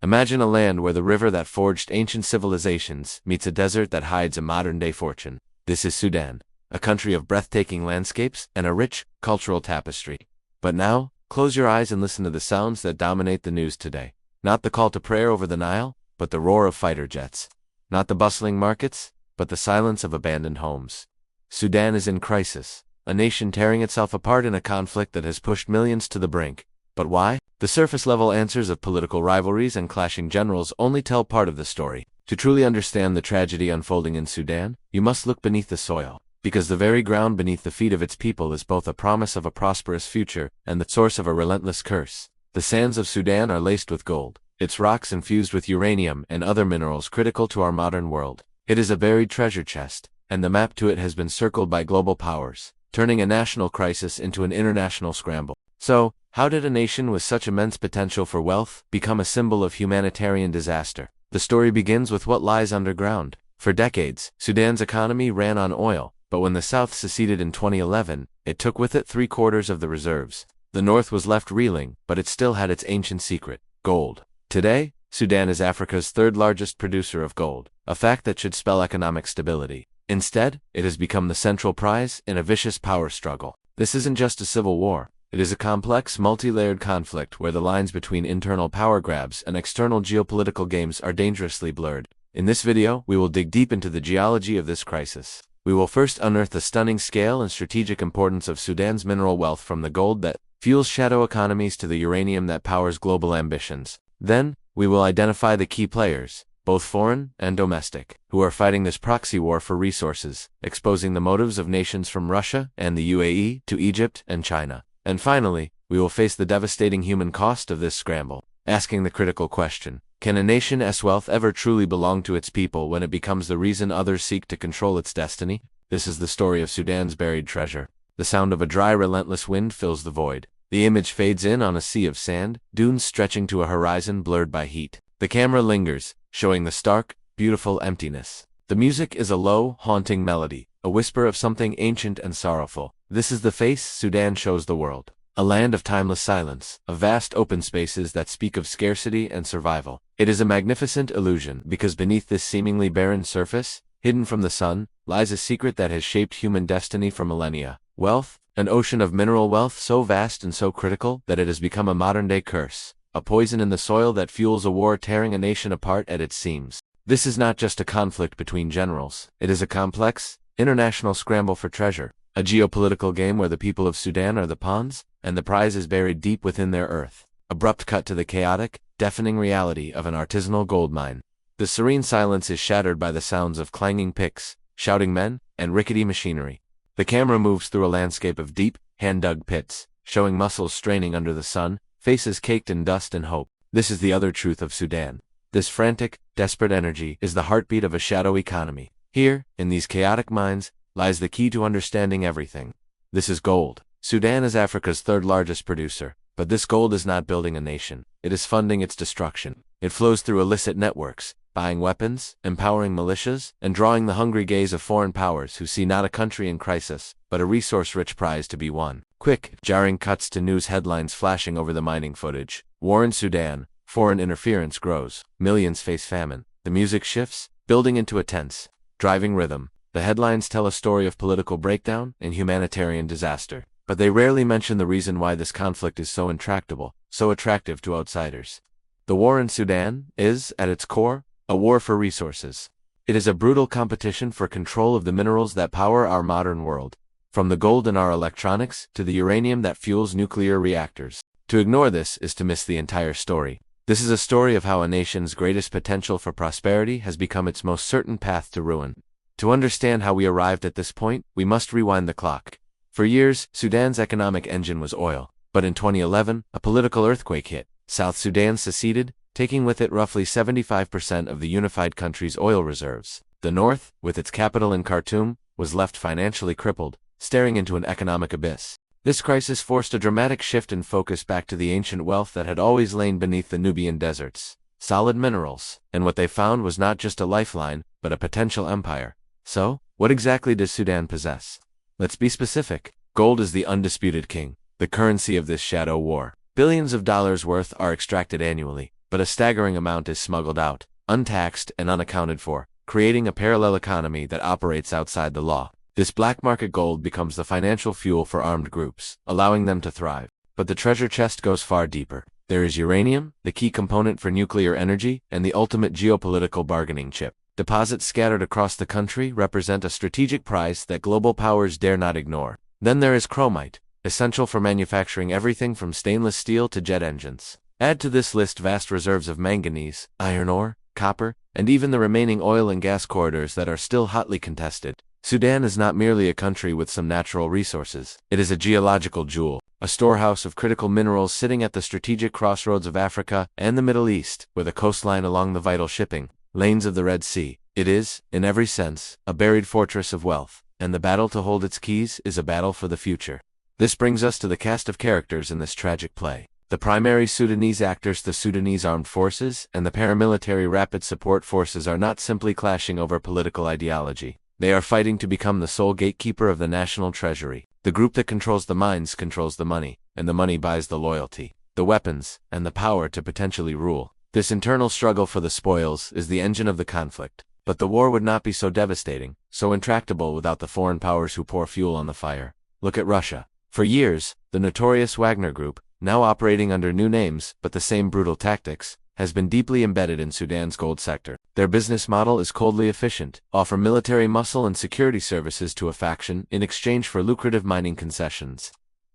Imagine a land where the river that forged ancient civilizations meets a desert that hides a modern-day fortune. This is Sudan, a country of breathtaking landscapes and a rich, cultural tapestry. But now, close your eyes and listen to the sounds that dominate the news today. Not the call to prayer over the Nile, but the roar of fighter jets. Not the bustling markets, but the silence of abandoned homes. Sudan is in crisis, a nation tearing itself apart in a conflict that has pushed millions to the brink. But why? The surface-level answers of political rivalries and clashing generals only tell part of the story. To truly understand the tragedy unfolding in Sudan, you must look beneath the soil, because the very ground beneath the feet of its people is both a promise of a prosperous future and the source of a relentless curse. The sands of Sudan are laced with gold, its rocks infused with uranium and other minerals critical to our modern world. It is a buried treasure chest, and the map to it has been circled by global powers, turning a national crisis into an international scramble. So, how did a nation with such immense potential for wealth become a symbol of humanitarian disaster? The story begins with what lies underground. For decades, Sudan's economy ran on oil, but when the South seceded in 2011, it took with it 3/4 of the reserves. The North was left reeling, but it still had its ancient secret: gold. Today, Sudan is Africa's third-largest producer of gold, a fact that should spell economic stability. Instead, it has become the central prize in a vicious power struggle. This isn't just a civil war. It is a complex, multi-layered conflict where the lines between internal power grabs and external geopolitical games are dangerously blurred. In this video, we will dig deep into the geology of this crisis. We will first unearth the stunning scale and strategic importance of Sudan's mineral wealth, from the gold that fuels shadow economies to the uranium that powers global ambitions. Then, we will identify the key players, both foreign and domestic, who are fighting this proxy war for resources, exposing the motives of nations from Russia and the UAE to Egypt and China. And finally, we will face the devastating human cost of this scramble, asking the critical question: can a nation's wealth ever truly belong to its people when it becomes the reason others seek to control its destiny? This is the story of Sudan's buried treasure. The sound of a dry, relentless wind fills the void. The image fades in on a sea of sand, dunes stretching to a horizon blurred by heat. The camera lingers, showing the stark, beautiful emptiness. The music is a low, haunting melody, a whisper of something ancient and sorrowful. This is the face Sudan shows the world. A land of timeless silence, of vast open spaces that speak of scarcity and survival. It is a magnificent illusion, because beneath this seemingly barren surface, hidden from the sun, lies a secret that has shaped human destiny for millennia. Wealth, an ocean of mineral wealth so vast and so critical that it has become a modern-day curse, a poison in the soil that fuels a war tearing a nation apart at its seams. This is not just a conflict between generals. It is a complex, international scramble for treasure. A geopolitical game where the people of Sudan are the pawns, and the prize is buried deep within their earth. Abrupt cut to the chaotic, deafening reality of an artisanal gold mine. The serene silence is shattered by the sounds of clanging picks, shouting men, and rickety machinery. The camera moves through a landscape of deep, hand-dug pits, showing muscles straining under the sun, faces caked in dust and hope. This is the other truth of Sudan. This frantic, desperate energy is the heartbeat of a shadow economy. Here, in these chaotic mines, lies the key to understanding everything. This is gold. Sudan is Africa's third-largest producer, but this gold is not building a nation. It is funding its destruction. It flows through illicit networks, buying weapons, empowering militias, and drawing the hungry gaze of foreign powers who see not a country in crisis, but a resource-rich prize to be won. Quick, jarring cuts to news headlines flashing over the mining footage. War in Sudan. Foreign interference grows. Millions face famine. The music shifts, building into a tense, driving rhythm. The headlines tell a story of political breakdown and humanitarian disaster, but they rarely mention the reason why this conflict is so intractable, so attractive to outsiders. The war in Sudan is, at its core, a war for resources. It is a brutal competition for control of the minerals that power our modern world, from the gold in our electronics to the uranium that fuels nuclear reactors. To ignore this is to miss the entire story. This is a story of how a nation's greatest potential for prosperity has become its most certain path to ruin. To understand how we arrived at this point, we must rewind the clock. For years, Sudan's economic engine was oil, but in 2011, a political earthquake hit. South Sudan seceded, taking with it roughly 75% of the unified country's oil reserves. The North, with its capital in Khartoum, was left financially crippled, staring into an economic abyss. This crisis forced a dramatic shift in focus back to the ancient wealth that had always lain beneath the Nubian deserts. Solid minerals, and what they found was not just a lifeline, but a potential empire. So, what exactly does Sudan possess? Let's be specific. Gold is the undisputed king, the currency of this shadow war. Billions of dollars worth are extracted annually, but a staggering amount is smuggled out, untaxed and unaccounted for, creating a parallel economy that operates outside the law. This black market gold becomes the financial fuel for armed groups, allowing them to thrive. But the treasure chest goes far deeper. There is uranium, the key component for nuclear energy, and the ultimate geopolitical bargaining chip. Deposits scattered across the country represent a strategic prize that global powers dare not ignore. Then there is chromite, essential for manufacturing everything from stainless steel to jet engines. Add to this list vast reserves of manganese, iron ore, copper, and even the remaining oil and gas corridors that are still hotly contested. Sudan is not merely a country with some natural resources. It is a geological jewel, a storehouse of critical minerals sitting at the strategic crossroads of Africa and the Middle East, with a coastline along the vital shipping lanes of the Red Sea. It is, in every sense, a buried fortress of wealth, and the battle to hold its keys is a battle for the future. This brings us to the cast of characters in this tragic play. The primary Sudanese actors, the Sudanese Armed Forces, and the paramilitary Rapid Support Forces, are not simply clashing over political ideology. They are fighting to become the sole gatekeeper of the national treasury. The group that controls the mines controls the money, and the money buys the loyalty, the weapons, and the power to potentially rule. This internal struggle for the spoils is the engine of the conflict. But the war would not be so devastating, so intractable without the foreign powers who pour fuel on the fire. Look at Russia. For years, the notorious Wagner Group, now operating under new names but the same brutal tactics, has been deeply embedded in Sudan's gold sector. Their business model is coldly efficient: offer military muscle and security services to a faction in exchange for lucrative mining concessions.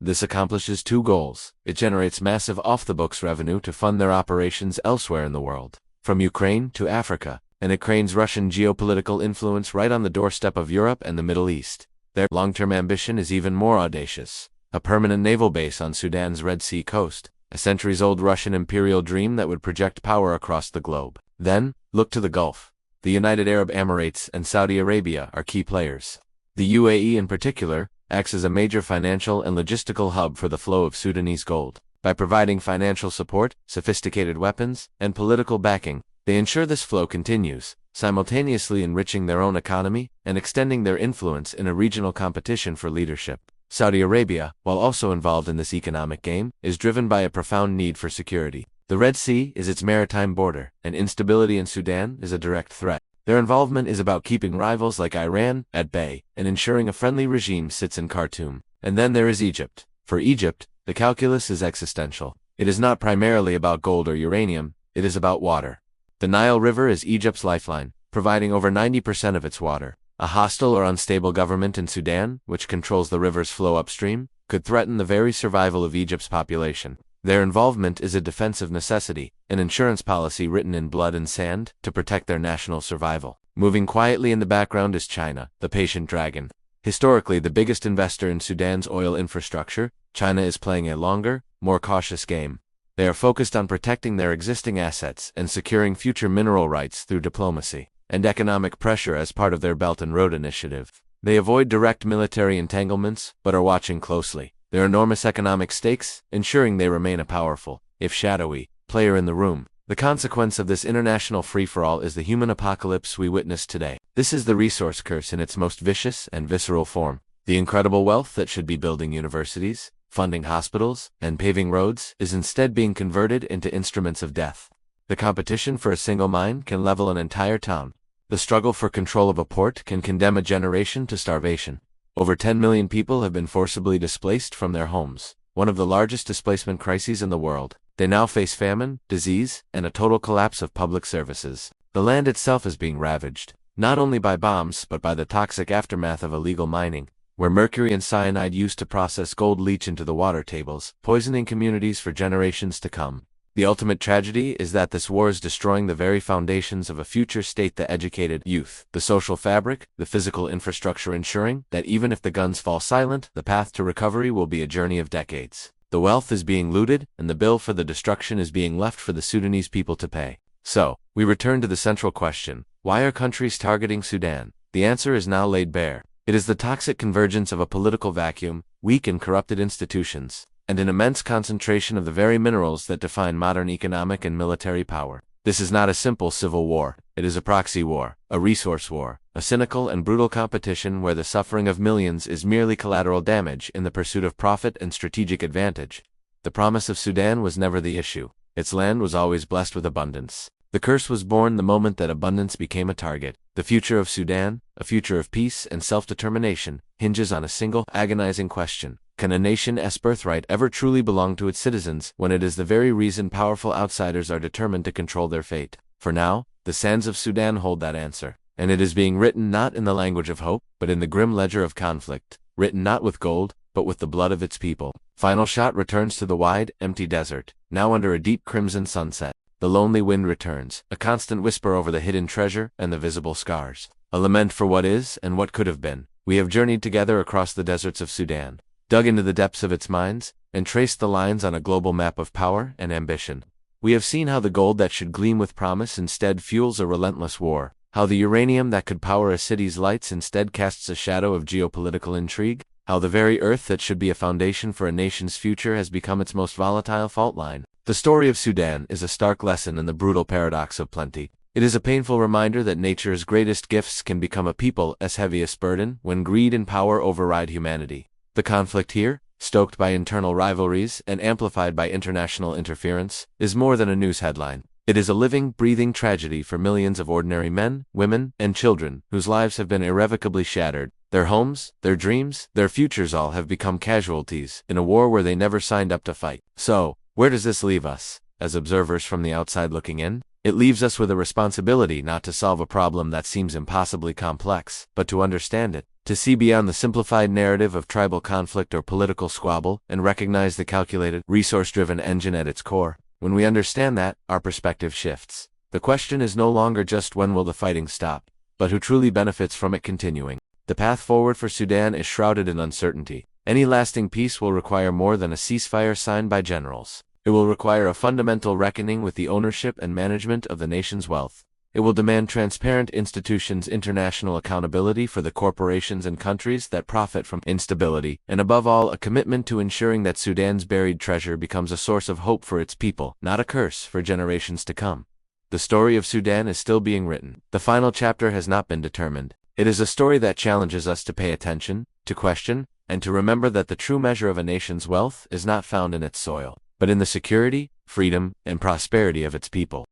This accomplishes two goals. It generates massive off-the-books revenue to fund their operations elsewhere in the world, from Ukraine to Africa, and it cranes Russian geopolitical influence right on the doorstep of Europe and the Middle East. Their long-term ambition is even more audacious: a permanent naval base on Sudan's Red Sea coast, a centuries-old Russian imperial dream that would project power across the globe. Then, look to the Gulf. The United Arab Emirates and Saudi Arabia are key players. The UAE in particular acts as a major financial and logistical hub for the flow of Sudanese gold. By providing financial support, sophisticated weapons, and political backing, they ensure this flow continues, simultaneously enriching their own economy and extending their influence in a regional competition for leadership. Saudi Arabia, while also involved in this economic game, is driven by a profound need for security. The Red Sea is its maritime border, and instability in Sudan is a direct threat. Their involvement is about keeping rivals like Iran at bay and ensuring a friendly regime sits in Khartoum. And then there is Egypt. For Egypt, the calculus is existential. It is not primarily about gold or uranium, it is about water. The Nile River is Egypt's lifeline, providing over 90% of its water. A hostile or unstable government in Sudan, which controls the river's flow upstream, could threaten the very survival of Egypt's population. Their involvement is a defensive necessity, an insurance policy written in blood and sand to protect their national survival. Moving quietly in the background is China, the patient dragon. Historically the biggest investor in Sudan's oil infrastructure, China is playing a longer, more cautious game. They are focused on protecting their existing assets and securing future mineral rights through diplomacy and economic pressure as part of their Belt and Road Initiative. They avoid direct military entanglements, but are watching closely their enormous economic stakes, ensuring they remain a powerful, if shadowy, player in the room. The consequence of this international free-for-all is the human apocalypse we witness today. This is the resource curse in its most vicious and visceral form. The incredible wealth that should be building universities, funding hospitals, and paving roads is instead being converted into instruments of death. The competition for a single mine can level an entire town. The struggle for control of a port can condemn a generation to starvation. Over 10 million people have been forcibly displaced from their homes, one of the largest displacement crises in the world. They now face famine, disease, and a total collapse of public services. The land itself is being ravaged, not only by bombs but by the toxic aftermath of illegal mining, where mercury and cyanide used to process gold leach into the water tables, poisoning communities for generations to come. The ultimate tragedy is that this war is destroying the very foundations of a future state: the educated youth, the social fabric, the physical infrastructure, ensuring that even if the guns fall silent, the path to recovery will be a journey of decades. The wealth is being looted, and the bill for the destruction is being left for the Sudanese people to pay. So, we return to the central question: why are countries targeting Sudan? The answer is now laid bare. It is the toxic convergence of a political vacuum, weak and corrupted institutions, and an immense concentration of the very minerals that define modern economic and military power. This is not a simple civil war. It is a proxy war, a resource war, a cynical and brutal competition where the suffering of millions is merely collateral damage in the pursuit of profit and strategic advantage. The promise of Sudan was never the issue. Its land was always blessed with abundance. The curse was born the moment that abundance became a target. The future of Sudan, a future of peace and self-determination, hinges on a single, agonizing question. Can a nation's birthright ever truly belong to its citizens when it is the very reason powerful outsiders are determined to control their fate? For now, the sands of Sudan hold that answer, and it is being written not in the language of hope, but in the grim ledger of conflict, written not with gold, but with the blood of its people. Final shot returns to the wide, empty desert, now under a deep crimson sunset. The lonely wind returns, a constant whisper over the hidden treasure and the visible scars. A lament for what is and what could have been. We have journeyed together across the deserts of Sudan, dug into the depths of its mines, and traced the lines on a global map of power and ambition. We have seen how the gold that should gleam with promise instead fuels a relentless war, how the uranium that could power a city's lights instead casts a shadow of geopolitical intrigue, how the very earth that should be a foundation for a nation's future has become its most volatile fault line. The story of Sudan is a stark lesson in the brutal paradox of plenty. It is a painful reminder that nature's greatest gifts can become a people's heaviest burden when greed and power override humanity. The conflict here, stoked by internal rivalries and amplified by international interference, is more than a news headline. It is a living, breathing tragedy for millions of ordinary men, women, and children whose lives have been irrevocably shattered. Their homes, their dreams, their futures all have become casualties in a war where they never signed up to fight. So, where does this leave us, as observers from the outside looking in? It leaves us with a responsibility not to solve a problem that seems impossibly complex, but to understand it, to see beyond the simplified narrative of tribal conflict or political squabble, and recognize the calculated, resource-driven engine at its core. When we understand that, our perspective shifts. The question is no longer just when will the fighting stop, but who truly benefits from it continuing. The path forward for Sudan is shrouded in uncertainty. Any lasting peace will require more than a ceasefire signed by generals. It will require a fundamental reckoning with the ownership and management of the nation's wealth. It will demand transparent institutions, international accountability for the corporations and countries that profit from instability, and above all, a commitment to ensuring that Sudan's buried treasure becomes a source of hope for its people, not a curse for generations to come. The story of Sudan is still being written. The final chapter has not been determined. It is a story that challenges us to pay attention, to question, and to remember that the true measure of a nation's wealth is not found in its soil, but in the security, freedom, and prosperity of its people.